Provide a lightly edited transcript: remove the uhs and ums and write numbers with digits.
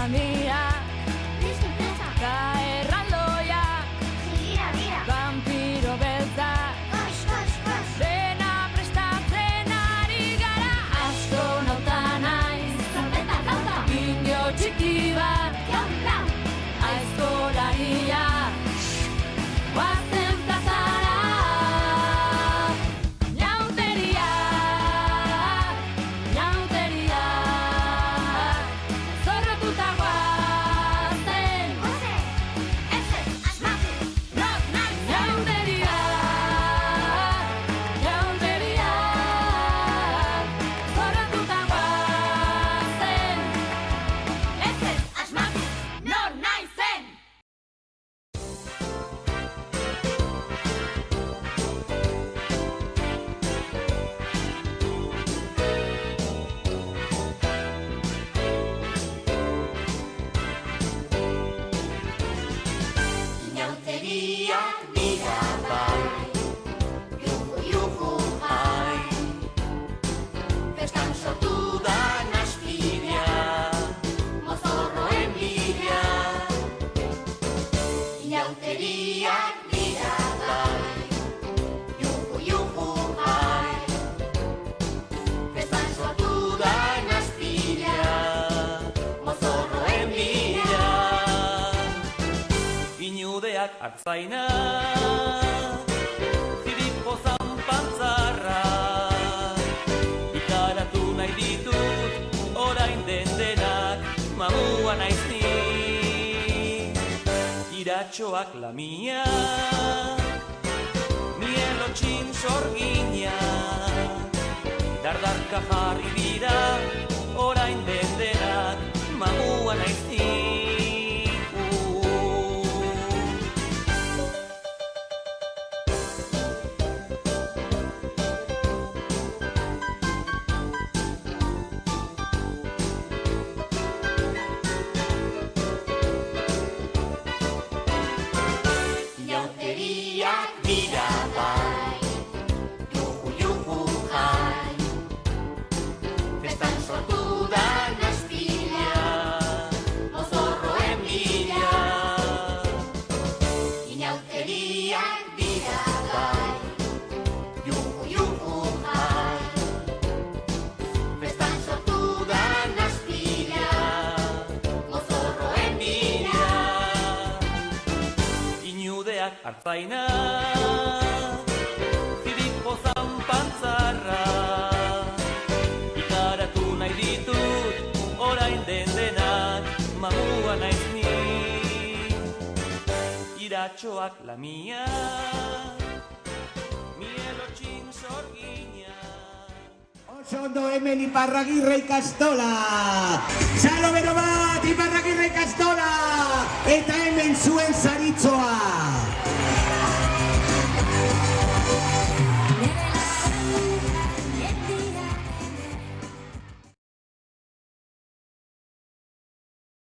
mamiak, eta erraldoiak, vampiro beltzak, dena prestatzen ari gara. Astronauta naiz, indio txiki bat, aizkolaria, guazen plazara. Ñauteriak, zorrotuta guazen. Artzaina, Filipo zanpantzarra, ikaratu nahi ditut, orain den denak, mamua naiz ni. Iratxoak lamia, mielotxin sorgina, dardarka jarri dira, orain den denak, mamua naiz ni. Artzaina, Filipo zanpantzarra, ikaratu nahi ditut, orain den denak, mamua naiz ni. Iratxoak lamia, mielotxin sorgina. Oso ondo hemen Iparragirre ikastola. Txalo bero bat!